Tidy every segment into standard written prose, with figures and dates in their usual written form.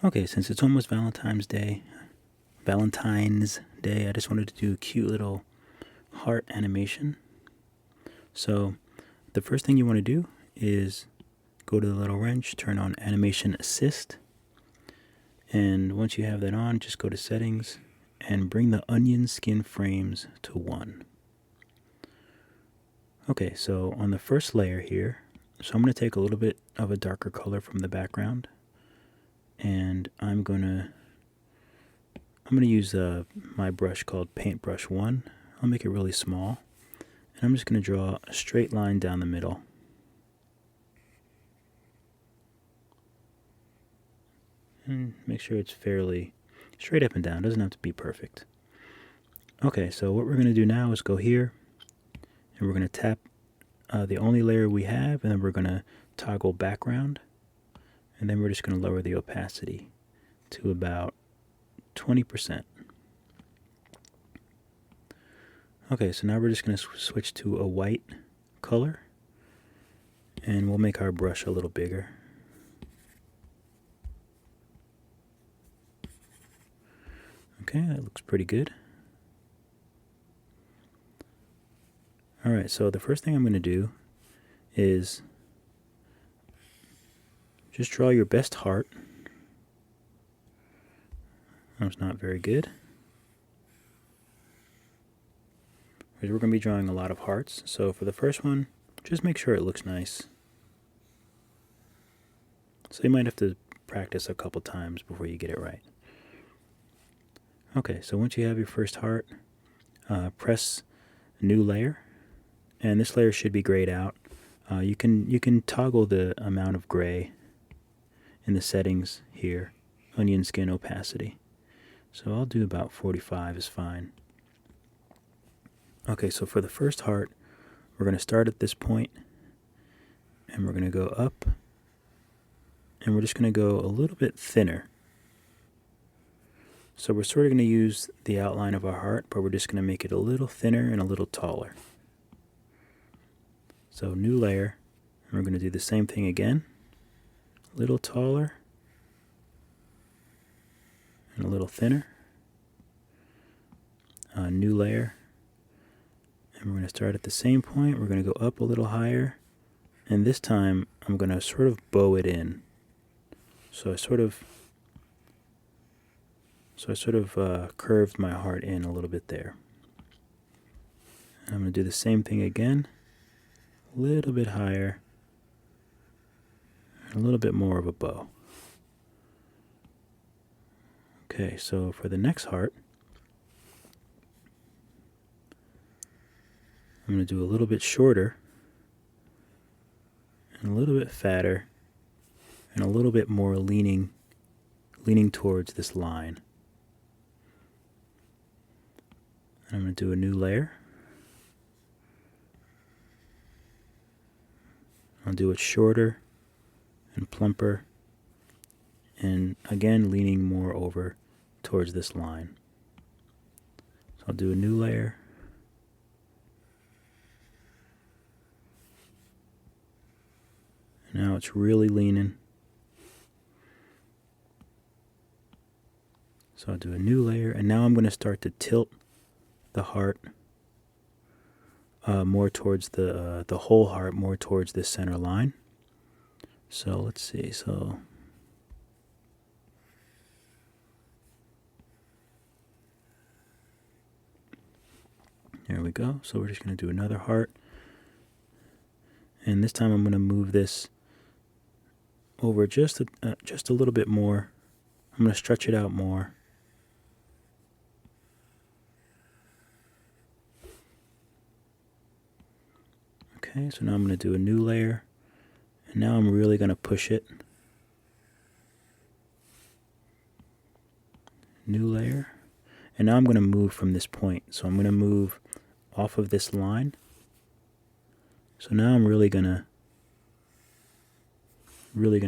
Okay, since it's almost Valentine's Day, I just wanted to do a cute little heart animation. So the first thing you want to do is go to the little wrench, turn on Animation Assist, and once you have that on, just go to Settings and bring the onion skin frames to 1. Okay, so on the first layer here, so I'm going to take a little bit of a darker color from the background, and I'm going to use my brush called Paintbrush 1. I'll make it really small, and I'm just going to draw a straight line down the middle. And make sure it's fairly straight up and down. It doesn't have to be perfect. Okay, so what we're going to do now is go here, and we're going to tap the only layer we have, and then we're going to toggle background, and then we're just going to lower the opacity to about 20%. Okay, so now we're just going to switch to a white color, and we'll make our brush a little bigger. Okay, that looks pretty good. Alright, so the first thing I'm going to do is just draw your best heart. That was not very good. Because we're going to be drawing a lot of hearts. So for the first one, just make sure it looks nice. So you might have to practice a couple times before you get it right. Okay, so once you have your first heart, press New Layer, and this layer should be grayed out. You can toggle the amount of gray in the settings here, onion skin opacity. So I'll do about 45 is fine. Okay, so for the first heart, we're going to start at this point, and we're going to go up, and we're just going to go a little bit thinner. So we're sort of going to use the outline of our heart, but we're just going to make it a little thinner and a little taller. So New Layer, and we're going to do the same thing again. A little taller and a little thinner. New Layer, and we're going to start at the same point. We're going to go up a little higher, and this time I'm going to sort of bow it in. So I sort of curved my heart in a little bit there. And I'm going to do the same thing again, a little bit higher, a little bit more of a bow. Okay, so for the next heart, I'm going to do a little bit shorter, and a little bit fatter, and a little bit more leaning towards this line. And I'm going to do a new layer. I'll do it shorter and plumper, and again leaning more over towards this line. So I'll do a new layer. Now it's really leaning. So I'll do a new layer, and now I'm going to start to tilt the heart more towards the whole heart more towards this center line. So let's see. So there we go. So we're just going to do another heart, and this time I'm going to move this over just a little bit more. I'm going to stretch it out more. Okay, so now I'm going to do a new layer, and now I'm really going to push it. New layer, and now I'm going to move from this point. So I'm going to move off of this line. So now I'm really going to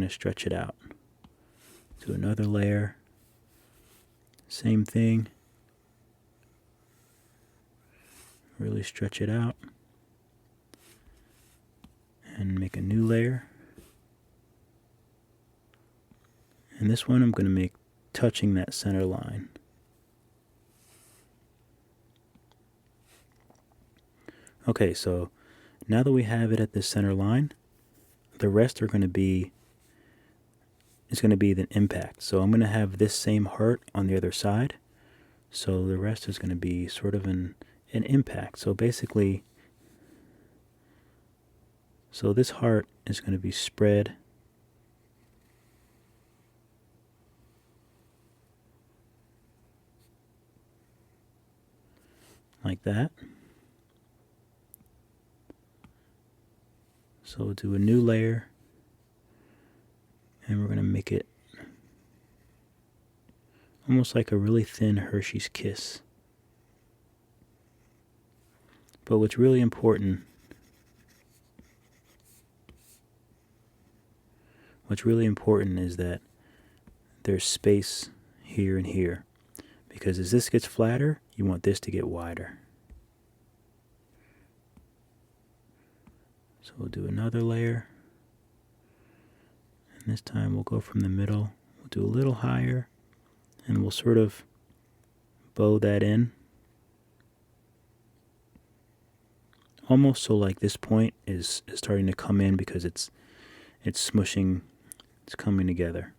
stretch it out. Do another layer. Same thing. Really stretch it out. And make a new layer. And this one I'm going to make touching that center line. Okay, so now that we have it at the center line, the rest are going to be, it's going to be the impact. So I'm going to have this same heart on the other side. So the rest is going to be sort of an impact. So basically, so this heart is going to be spread like that. So we'll do a new layer, and we're going to make it almost like a really thin Hershey's Kiss. But what's really important, is that there's space here and here. Because as this gets flatter, you want this to get wider. So we'll do another layer. And this time we'll go from the middle. We'll do a little higher. And we'll sort of bow that in. Almost so like this point is starting to come in because it's smushing, it's coming together.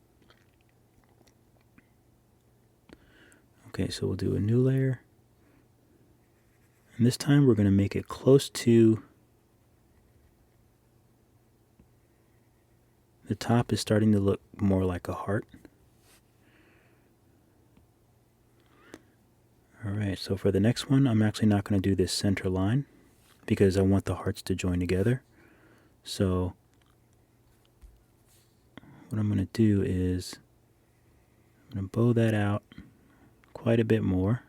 Okay, so we'll do a new layer. And this time we're going to make it close to the top is starting to look more like a heart. Alright, so for the next one, I'm actually not going to do this center line because I want the hearts to join together. So what I'm going to do is I'm going to bow that out quite a bit more,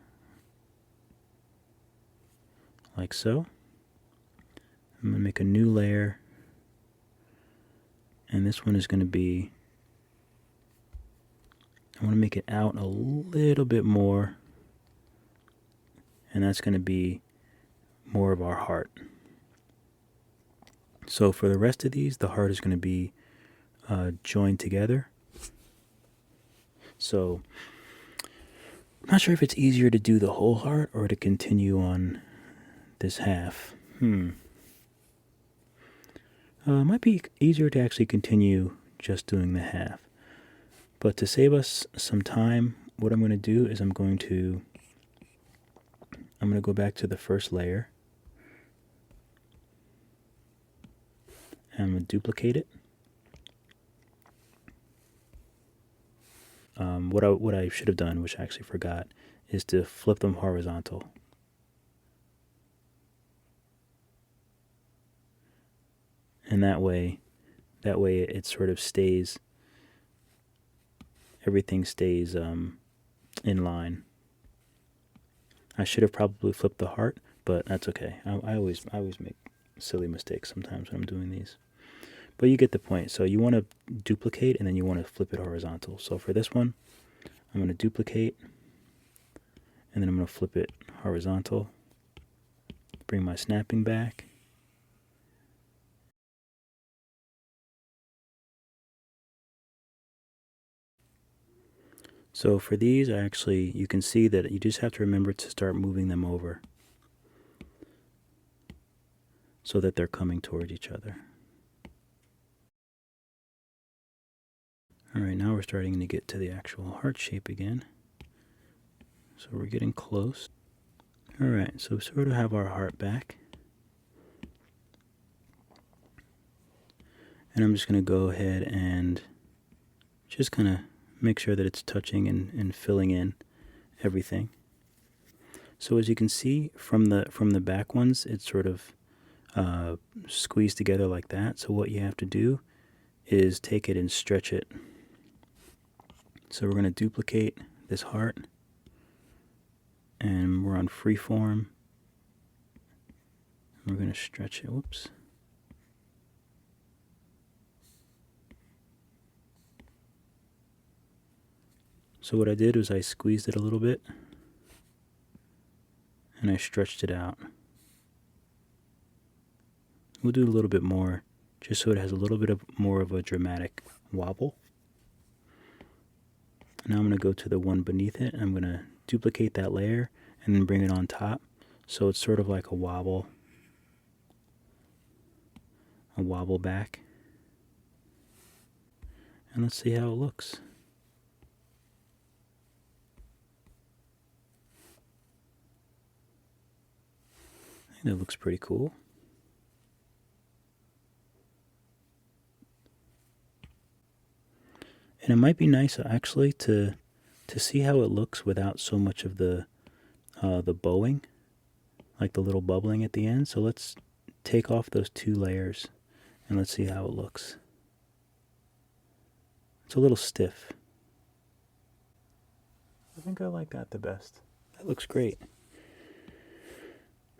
like so. I'm going to make a new layer, and this one is going to be, I want to make it out a little bit more, and that's going to be more of our heart. So for the rest of these, the heart is going to be joined together. So I'm not sure if it's easier to do the whole heart or to continue on this half. It might be easier to actually continue just doing the half. But to save us some time, what I'm going to do is I'm going to go back to the first layer. And I'm going to duplicate it. What I should have done, which I actually forgot, is to flip them horizontal. And that way it sort of stays, everything stays in line. I should have probably flipped the heart, but that's okay. I always make silly mistakes sometimes when I'm doing these. But you get the point. So you want to duplicate and then you want to flip it horizontal. So for this one, I'm going to duplicate and then I'm going to flip it horizontal. Bring my snapping back. So for these, you can see that you just have to remember to start moving them over so that they're coming towards each other. Alright, now we're starting to get to the actual heart shape again. So we're getting close. Alright, so we sort of have our heart back. And I'm just going to go ahead and just kind of make sure that it's touching and filling in everything. So as you can see from the back ones, it's sort of squeezed together like that. So what you have to do is take it and stretch it. So we're going to duplicate this heart, and we're on freeform. We're going to stretch it. Whoops. So what I did was I squeezed it a little bit, and I stretched it out. We'll do a little bit more, just so it has a little bit more of a dramatic wobble. Now I'm going to go to the one beneath it, and I'm going to duplicate that layer and then bring it on top. So it's sort of like a wobble back. And let's see how it looks. I think that looks pretty cool. And it might be nice actually to see how it looks without so much of the bowing, like the little bubbling at the end. So let's take off those two layers and let's see how it looks. It's a little stiff. I think I like that the best. That looks great.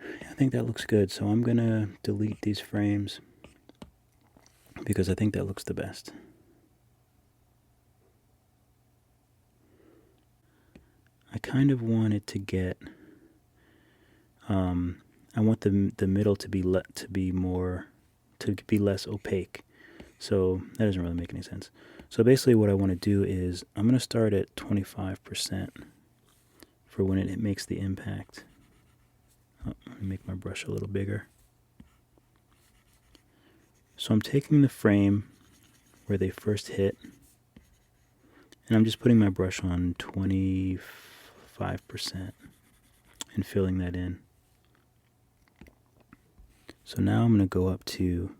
I think that looks good. So I'm going to delete these frames because I think that looks the best. I kind of want it to get, I want the middle to be less opaque. So that doesn't really make any sense. So basically what I want to do is I'm going to start at 25% for when it makes the impact. Oh, let me make my brush a little bigger. So I'm taking the frame where they first hit, and I'm just putting my brush on 25% and filling that in. So now I'm going to go up to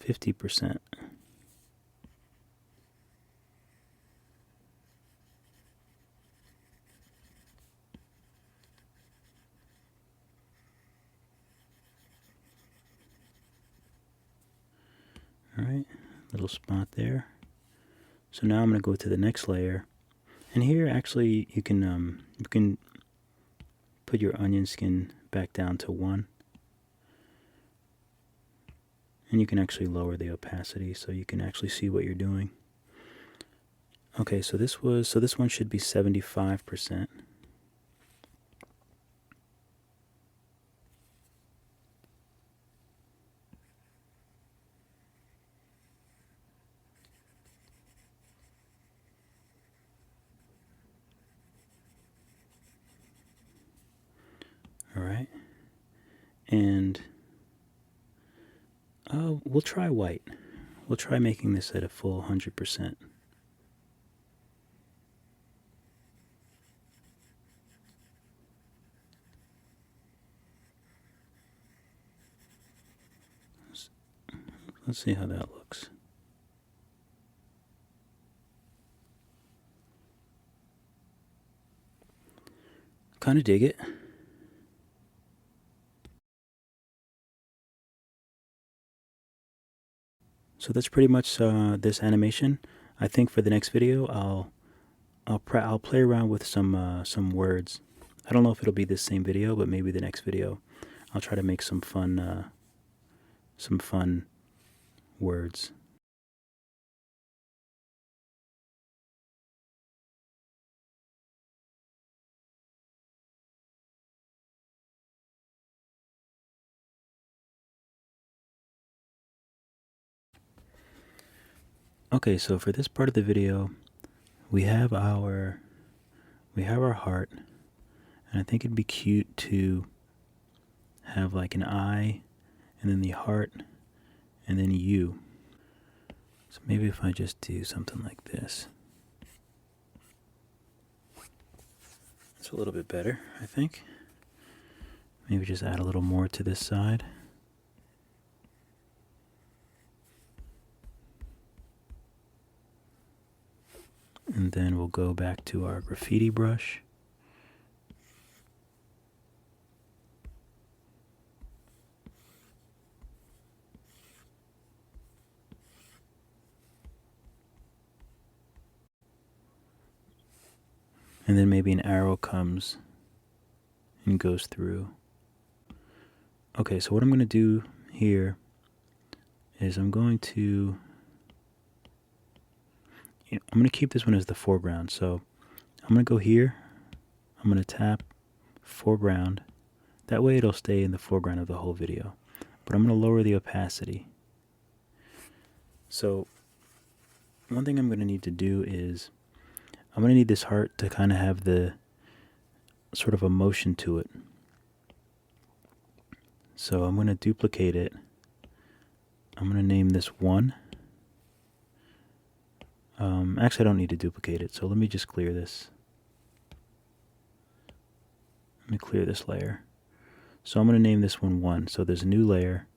50%. Alright, little spot there. So now I'm going to go to the next layer. And here actually you can put your onion skin back down to 1. And you can actually lower the opacity so you can actually see what you're doing. Okay, so this one should be 75%. All right. And we'll try white. We'll try making this at a full 100%. Let's see how that looks. Kind of dig it. So that's pretty much this animation. I think for the next video, I'll play around with some words. I don't know if it'll be this same video, but maybe the next video, I'll try to make some fun words. Okay, so for this part of the video, we have our heart, and I think it'd be cute to have like an eye, and then the heart, and then you. So maybe if I just do something like this, it's a little bit better, I think. Maybe just add a little more to this side. And then we'll go back to our graffiti brush. And then maybe an arrow comes and goes through. Okay, so what I'm going to do here is I'm going to keep this one as the foreground. So I'm going to go here. I'm going to tap foreground. That way it'll stay in the foreground of the whole video. But I'm going to lower the opacity. So one thing I'm going to need to do is I'm going to need this heart to kind of have the sort of a motion to it. So I'm going to duplicate it. I'm going to name this 1. Actually, I don't need to duplicate it, so let me just clear this. Let me clear this layer. So I'm going to name this one 1. So there's a new layer,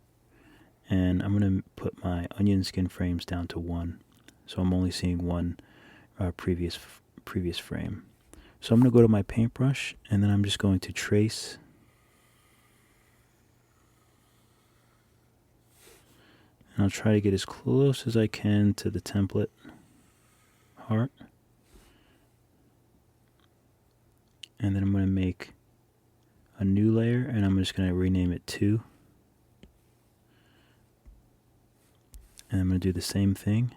and I'm going to put my onion skin frames down to 1. So I'm only seeing one previous frame. So I'm going to go to my paintbrush, and then I'm just going to trace. And I'll try to get as close as I can to the template heart. And then I'm going to make a new layer, and I'm just going to rename it 2. And I'm going to do the same thing.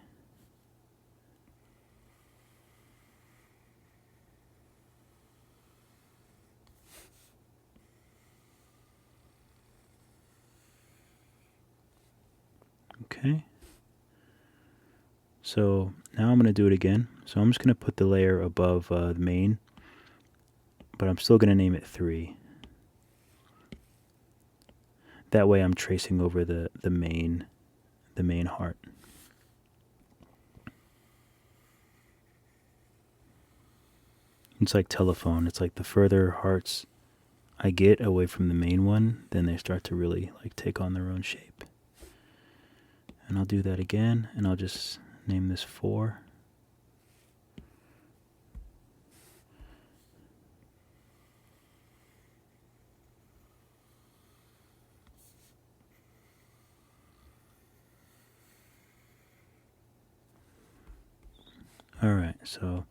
Okay. So now I'm going to do it again. So I'm just going to put the layer above the main, but I'm still going to name it 3. That way I'm tracing over the main heart. It's like telephone. It's like the further hearts I get away from the main one, then they start to really like take on their own shape. And I'll do that again, and I'll just name this 4. All right, so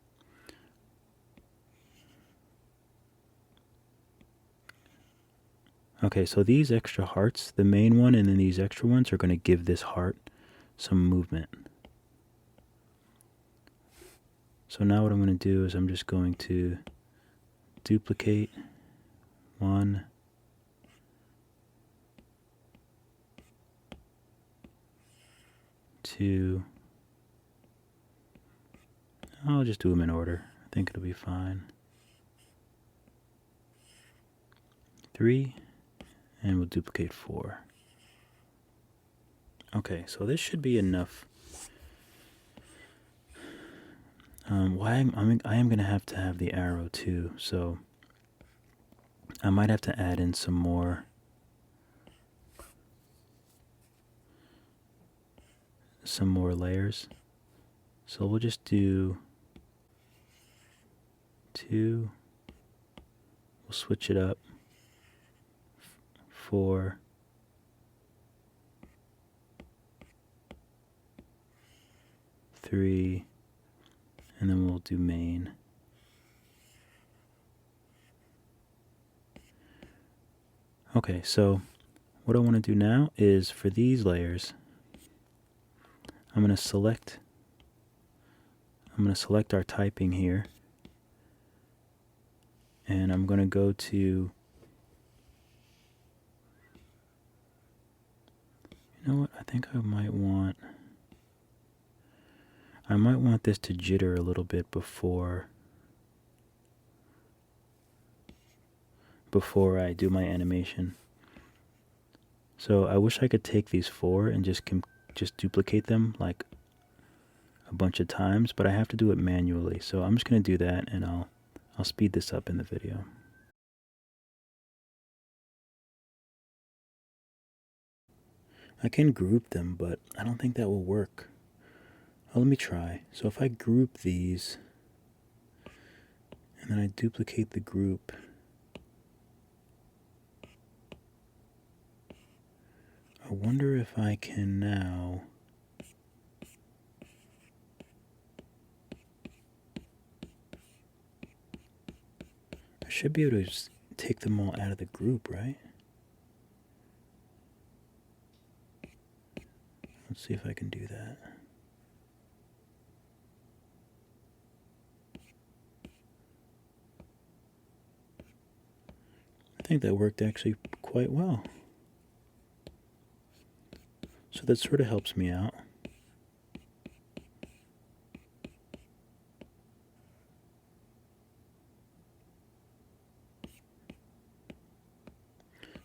okay, so these extra hearts, the main one and then these extra ones, are going to give this heart some movement. So now what I'm going to do is I'm just going to duplicate 1, 2. I'll just do them in order. I think it'll be fine. 3, and we'll duplicate 4. Okay, so this should be enough. I am going to have the arrow too, so I might have to add in some more layers. So we'll just do 2. We'll switch it up. 4. 3. And then we'll do main. Okay, so what I want to do now is for these layers, I'm going to select our typing here, and I'm going to go to, you know what, I think I might want this to jitter a little bit before I do my animation. So I wish I could take these 4 and just duplicate them like a bunch of times, but I have to do it manually. So I'm just going to do that, and I'll speed this up in the video. I can group them, but I don't think that will work. Oh, let me try. So if I group these, and then I duplicate the group, I wonder if I can now I should be able to just take them all out of the group, right? Let's see if I can do that. I think that worked actually quite well. So that sort of helps me out.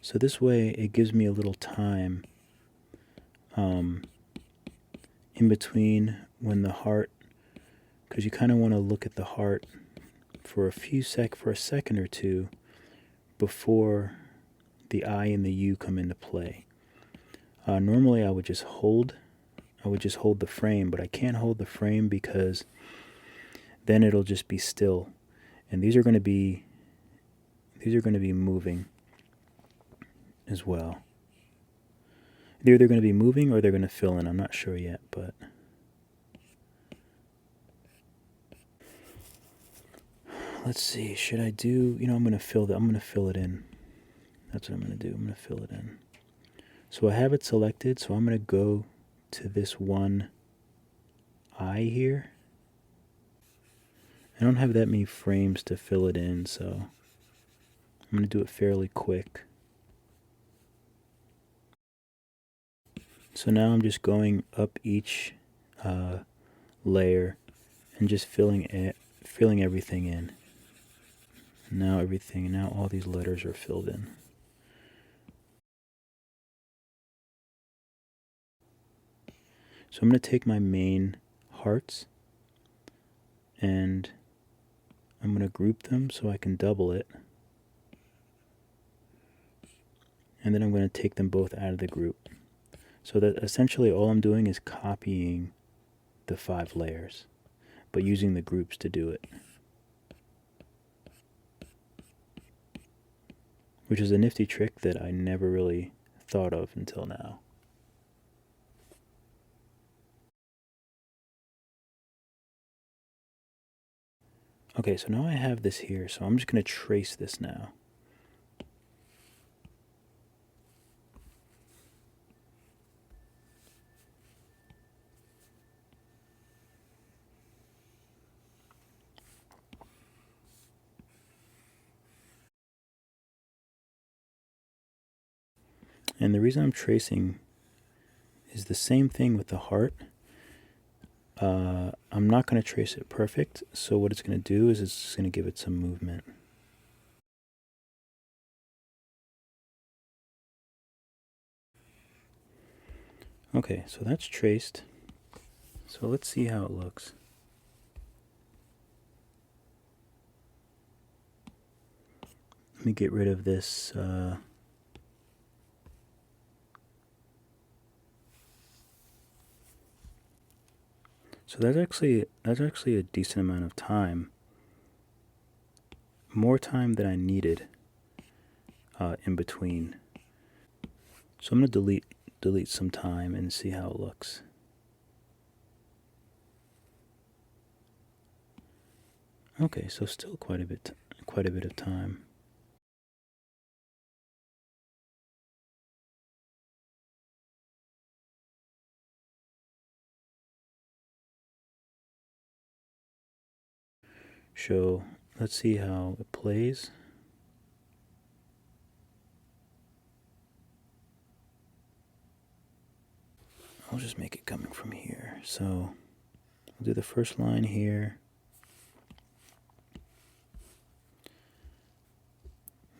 So this way it gives me a little time in between when the heart, because you kind of want to look at the heart for a second or two before the I and the U come into play. Normally I would just hold the frame, but I can't hold the frame because then it'll just be still, and these are going to be moving as well. They're either going to be moving or they're going to fill in. I'm not sure yet, but let's see. Should I do? I'm going to fill it in. That's what I'm going to do. I'm going to fill it in. So I have it selected. So I'm going to go to this one eye here. I don't have that many frames to fill it in, so I'm going to do it fairly quick. So now I'm just going up each layer and just filling everything in. Now all these letters are filled in. So I'm going to take my main hearts and I'm going to group them so I can double it. And then I'm going to take them both out of the group. So that essentially all I'm doing is copying the 5 layers, but using the groups to do it. Which is a nifty trick that I never really thought of until now. Okay, so now I have this here, so I'm just going to trace this now. And the reason I'm tracing is the same thing with the heart. I'm not going to trace it perfect, so what it's going to do is it's going to give it some movement. Okay, so that's traced. So let's see how it looks. Let me get rid of this so that's actually a decent amount of time. More time than I needed in between. So I'm going to delete some time and see how it looks. Okay, so still quite a bit of time. So let's see how it plays. I'll just make it coming from here. So we'll do the first line here.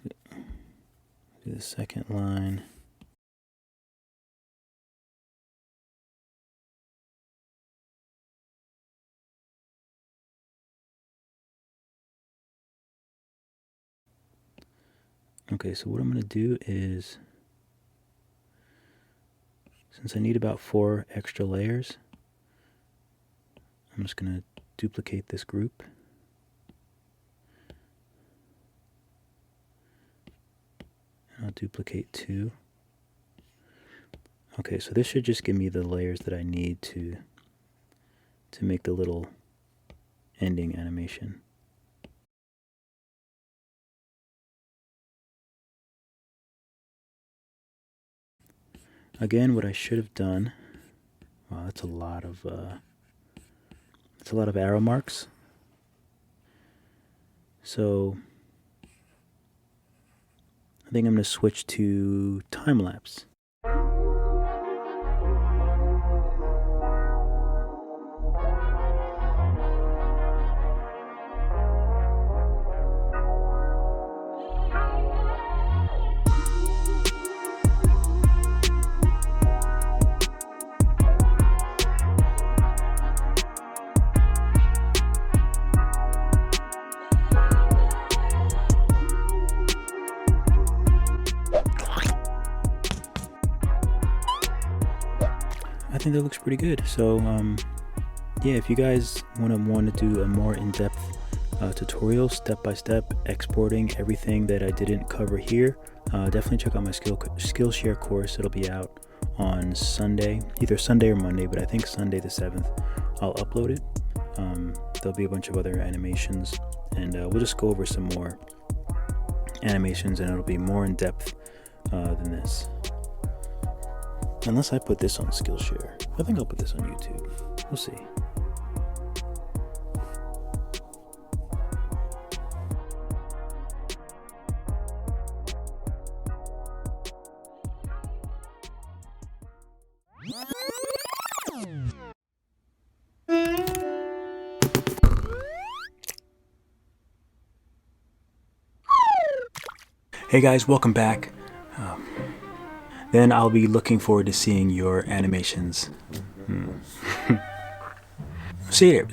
Do the second line. Okay, so what I'm going to do is, since I need about 4 extra layers, I'm just going to duplicate this group. And I'll duplicate 2. Okay, so this should just give me the layers that I need to make the little ending animation. Again, what I should have done, wow, that's a lot of arrow marks. So I think I'm going to switch to time lapse. think that looks pretty good. So yeah, if you guys want to do a more in-depth tutorial, step-by-step, exporting everything that I didn't cover here, definitely check out my Skillshare course. It'll be out on Sunday, either Sunday or Monday, but I think Sunday the 7th I'll upload it. There'll be a bunch of other animations, and we'll just go over some more animations, and it'll be more in depth than this. Unless I put this on Skillshare. I think I'll put this on YouTube. We'll see. Hey guys, welcome back. Then I'll be looking forward to seeing your animations. So yeah,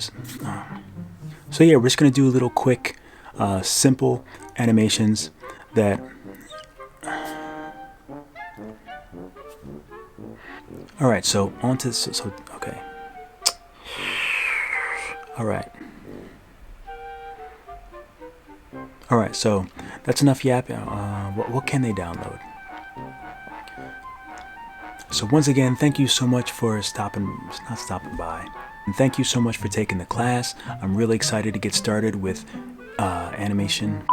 we're just gonna do a little quick, simple animations that. All right, so on to okay. All right. All right, so that's enough yapping. What can they download? So once again, thank you so much for not stopping by. And thank you so much for taking the class. I'm really excited to get started with animation.